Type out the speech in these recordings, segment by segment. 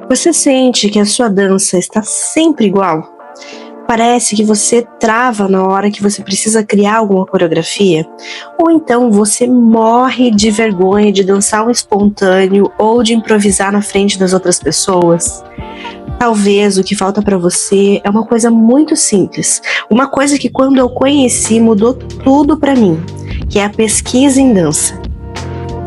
Você sente que a sua dança está sempre igual? Parece que você trava na hora que você precisa criar alguma coreografia? Ou então você morre de vergonha de dançar um espontâneo ou de improvisar na frente das outras pessoas? Talvez o que falta para você é uma coisa muito simples, uma coisa que quando eu conheci mudou tudo para mim, que é a pesquisa em dança.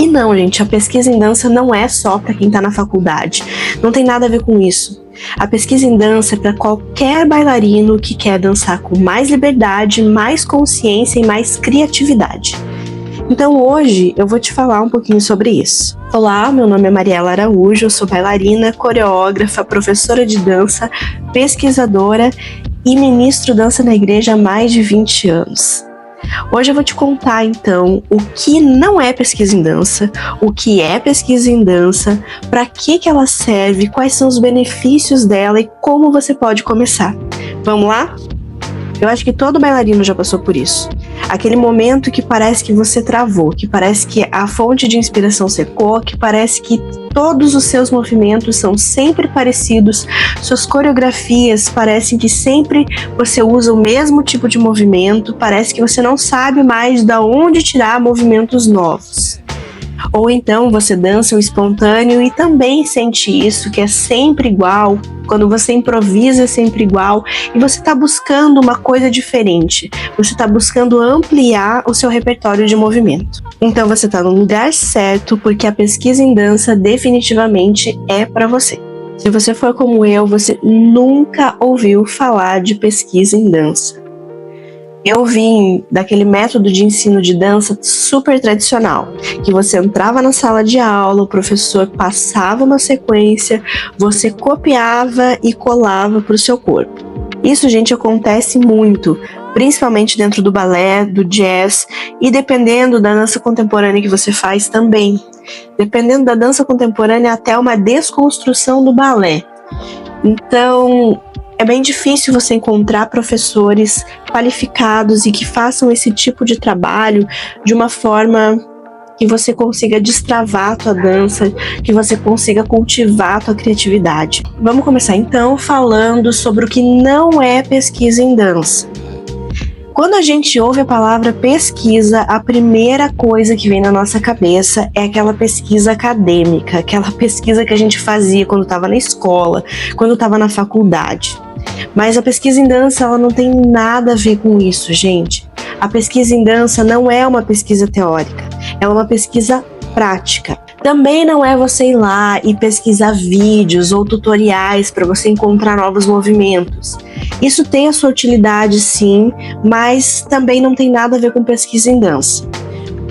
E não, gente, a pesquisa em dança não é só para quem tá na faculdade. Não tem nada a ver com isso. A pesquisa em dança é para qualquer bailarino que quer dançar com mais liberdade, mais consciência e mais criatividade. Então hoje eu vou te falar um pouquinho sobre isso. Olá, meu nome é Mariela Araújo, eu sou bailarina, coreógrafa, professora de dança, pesquisadora e ministro dança na igreja há mais de 20 anos. Hoje eu vou te contar, então, o que não é pesquisa em dança, o que é pesquisa em dança, para que ela serve, quais são os benefícios dela e como você pode começar. Vamos lá? Eu acho que todo bailarino já passou por isso. Aquele momento que parece que você travou, que parece que a fonte de inspiração secou, que parece que todos os seus movimentos são sempre parecidos, suas coreografias parecem que sempre você usa o mesmo tipo de movimento, parece que você não sabe mais de onde tirar movimentos novos. Ou então você dança o espontâneo e também sente isso, que é sempre igual, quando você improvisa é sempre igual e você está buscando uma coisa diferente, você está buscando ampliar o seu repertório de movimento. Então você está no lugar certo, porque a pesquisa em dança definitivamente é para você. Se você for como eu, você nunca ouviu falar de pesquisa em dança. Eu vim daquele método de ensino de dança super tradicional, que você entrava na sala de aula, o professor passava uma sequência, você copiava e colava para o seu corpo. Isso, gente, acontece muito, principalmente dentro do balé, do jazz e dependendo da dança contemporânea que você faz também. Dependendo da dança contemporânea, até uma desconstrução do balé. Então, é bem difícil você encontrar professores qualificados e que façam esse tipo de trabalho de uma forma que você consiga destravar a tua dança, que você consiga cultivar a tua criatividade. Vamos começar então falando sobre o que não é pesquisa em dança. Quando a gente ouve a palavra pesquisa, a primeira coisa que vem na nossa cabeça é aquela pesquisa acadêmica, aquela pesquisa que a gente fazia quando estava na escola, quando estava na faculdade. Mas a pesquisa em dança, ela não tem nada a ver com isso, gente. A pesquisa em dança não é uma pesquisa teórica, é uma pesquisa prática. Também não é você ir lá e pesquisar vídeos ou tutoriais para você encontrar novos movimentos. Isso tem a sua utilidade, sim, mas também não tem nada a ver com pesquisa em dança.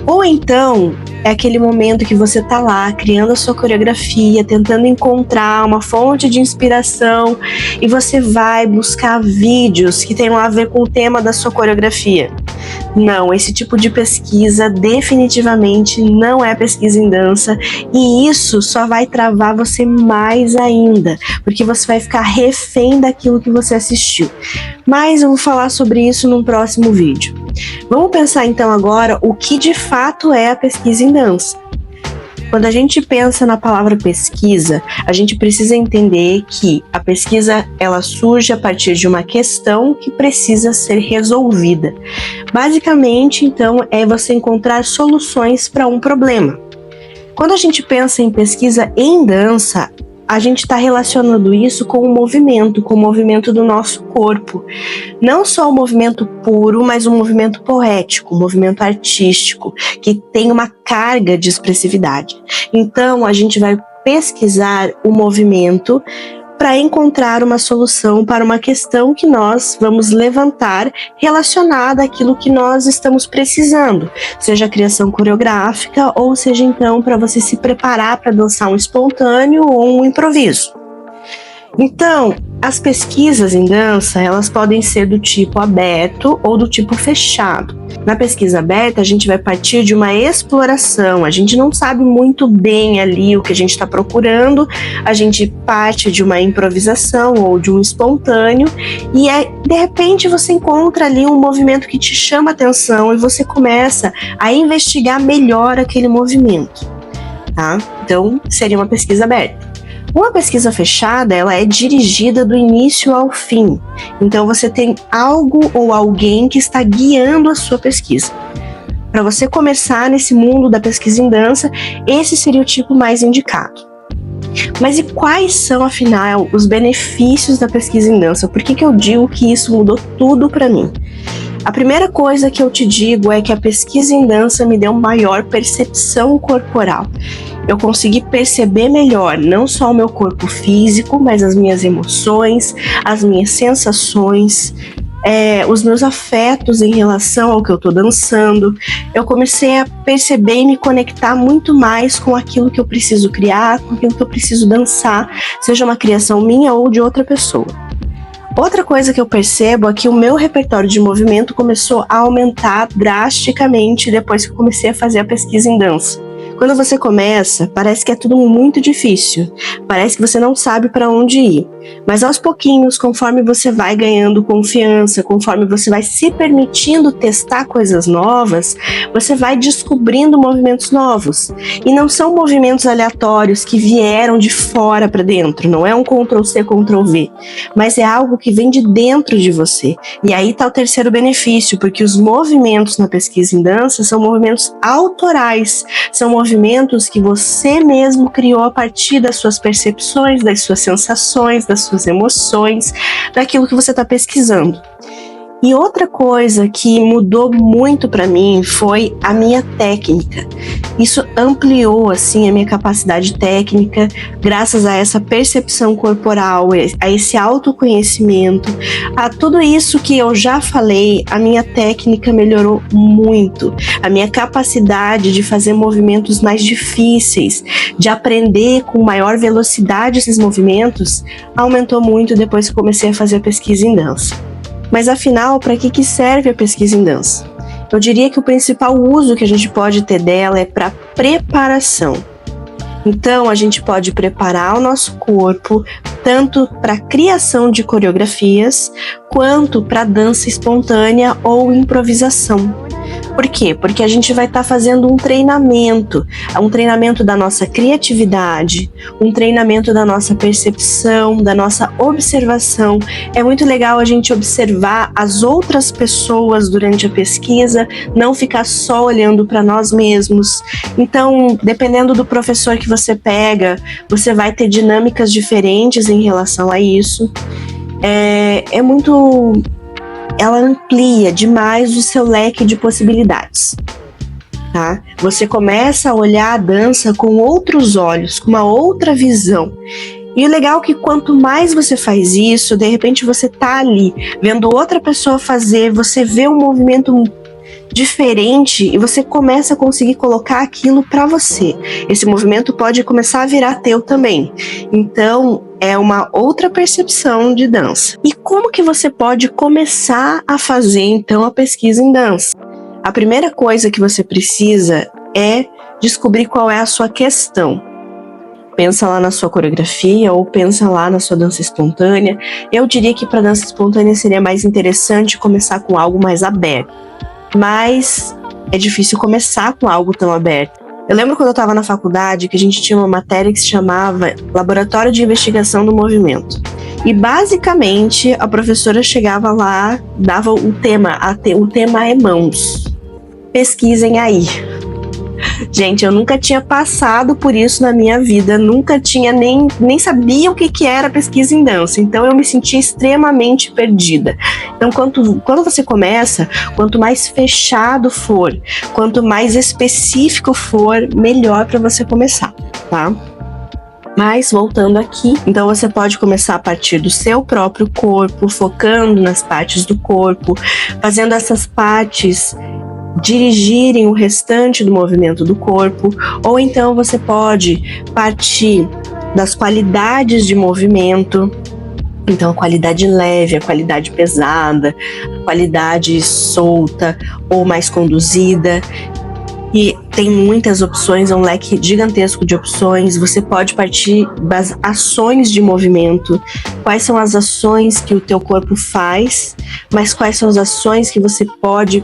Ou então, é aquele momento que você tá lá, criando a sua coreografia, tentando encontrar uma fonte de inspiração e você vai buscar vídeos que tenham a ver com o tema da sua coreografia. Não, esse tipo de pesquisa definitivamente não é pesquisa em dança e isso só vai travar você mais ainda, porque você vai ficar refém daquilo que você assistiu. Mas eu vou falar sobre isso num próximo vídeo. Vamos pensar então agora o que de fato é a pesquisa em dança. Quando a gente pensa na palavra pesquisa, a gente precisa entender que a pesquisa ela surge a partir de uma questão que precisa ser resolvida. Basicamente, então, é você encontrar soluções para um problema. Quando a gente pensa em pesquisa em dança, a gente está relacionando isso com o movimento do nosso corpo. Não só o movimento puro, mas o movimento poético, o movimento artístico, que tem uma carga de expressividade. Então, a gente vai pesquisar o movimento para encontrar uma solução para uma questão que nós vamos levantar relacionada àquilo que nós estamos precisando, seja a criação coreográfica ou seja então para você se preparar para dançar um espontâneo ou um improviso. Então, as pesquisas em dança, elas podem ser do tipo aberto ou do tipo fechado. Na pesquisa aberta, a gente vai partir de uma exploração, a gente não sabe muito bem ali o que a gente está procurando, a gente parte de uma improvisação ou de um espontâneo e de repente você encontra ali um movimento que te chama a atenção e você começa a investigar melhor aquele movimento, tá? Então, seria uma pesquisa aberta. Uma pesquisa fechada, ela é dirigida do início ao fim. Então você tem algo ou alguém que está guiando a sua pesquisa. Para você começar nesse mundo da pesquisa em dança, esse seria o tipo mais indicado. Mas e quais são, afinal, os benefícios da pesquisa em dança? Por que eu digo que isso mudou tudo para mim? A primeira coisa que eu te digo é que a pesquisa em dança me deu maior percepção corporal. Eu consegui perceber melhor não só o meu corpo físico, mas as minhas emoções, as minhas sensações, os meus afetos em relação ao que eu estou dançando. Eu comecei a perceber e me conectar muito mais com aquilo que eu preciso criar, com aquilo que eu preciso dançar, seja uma criação minha ou de outra pessoa. Outra coisa que eu percebo é que o meu repertório de movimento começou a aumentar drasticamente depois que eu comecei a fazer a pesquisa em dança. Quando você começa, parece que é tudo muito difícil, parece que você não sabe para onde ir, mas aos pouquinhos, conforme você vai ganhando confiança, conforme você vai se permitindo testar coisas novas, você vai descobrindo movimentos novos. E não são movimentos aleatórios que vieram de fora para dentro, não é um Ctrl+C, Ctrl+V, mas é algo que vem de dentro de você. E aí está o terceiro benefício, porque os movimentos na pesquisa em dança são movimentos autorais, são movimentos que você mesmo criou a partir das suas percepções, das suas sensações, das suas emoções, daquilo que você está pesquisando. E outra coisa que mudou muito para mim foi a minha técnica. Isso ampliou assim a minha capacidade técnica, graças a essa percepção corporal, a esse autoconhecimento, a tudo isso que eu já falei. A minha técnica melhorou muito. A minha capacidade de fazer movimentos mais difíceis, de aprender com maior velocidade esses movimentos, aumentou muito depois que comecei a fazer a pesquisa em dança. Mas afinal, para que serve a pesquisa em dança? Eu diria que o principal uso que a gente pode ter dela é para preparação. Então, a gente pode preparar o nosso corpo tanto para a criação de coreografias, quanto para dança espontânea ou improvisação. Por quê? Porque a gente vai estar fazendo um treinamento da nossa criatividade, um treinamento da nossa percepção, da nossa observação. É muito legal a gente observar as outras pessoas durante a pesquisa, não ficar só olhando para nós mesmos. Então, dependendo do professor que você pega, você vai ter dinâmicas diferentes em relação a isso. Ela amplia demais o seu leque de possibilidades, tá? Você começa a olhar a dança com outros olhos, com uma outra visão. E o legal é que quanto mais você faz isso, de repente você tá ali vendo outra pessoa fazer, você vê um movimento diferente e você começa a conseguir colocar aquilo para você. Esse movimento pode começar a virar teu também. Então, é uma outra percepção de dança. E como que você pode começar a fazer, então, a pesquisa em dança? A primeira coisa que você precisa é descobrir qual é a sua questão. Pensa lá na sua coreografia ou pensa lá na sua dança espontânea. Eu diria que para dança espontânea seria mais interessante começar com algo mais aberto. Mas é difícil começar com algo tão aberto. Eu lembro quando eu estava na faculdade que a gente tinha uma matéria que se chamava Laboratório de Investigação do Movimento. E basicamente a professora chegava lá, dava o tema é mãos. Pesquisem aí. Gente, eu nunca tinha passado por isso na minha vida, nunca tinha nem sabia o que era pesquisa em dança, então eu me sentia extremamente perdida. Então, quando você começa, quanto mais fechado for, quanto mais específico for, melhor para você começar, tá? Mas, voltando aqui, então você pode começar a partir do seu próprio corpo, focando nas partes do corpo, fazendo essas partes dirigirem o restante do movimento do corpo, ou então você pode partir das qualidades de movimento. Então, a qualidade leve, a qualidade pesada, a qualidade solta ou mais conduzida. E tem muitas opções, é um leque gigantesco de opções. Você pode partir das ações de movimento. Quais são as ações que o teu corpo faz, mas quais são as ações que você pode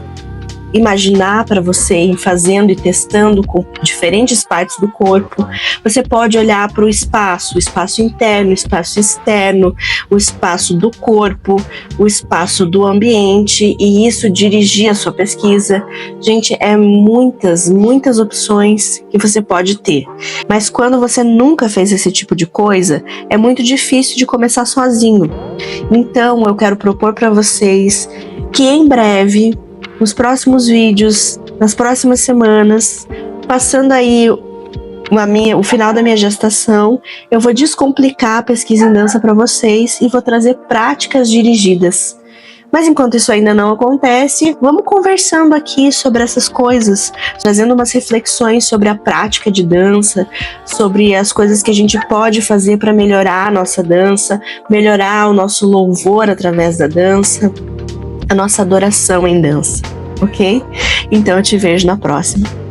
imaginar para você ir fazendo e testando com diferentes partes do corpo. Você pode olhar para o espaço interno, o espaço externo, o espaço do corpo, o espaço do ambiente, e isso dirigir a sua pesquisa. Gente, é muitas opções que você pode ter. Mas quando você nunca fez esse tipo de coisa, é muito difícil de começar sozinho. Então, eu quero propor para vocês que em breve, nos próximos vídeos, nas próximas semanas, passando aí o final da minha gestação, eu vou descomplicar a pesquisa em dança para vocês e vou trazer práticas dirigidas. Mas enquanto isso ainda não acontece, vamos conversando aqui sobre essas coisas, trazendo umas reflexões sobre a prática de dança, sobre as coisas que a gente pode fazer para melhorar a nossa dança, melhorar o nosso louvor através da dança, a nossa adoração em dança, ok? Então eu te vejo na próxima.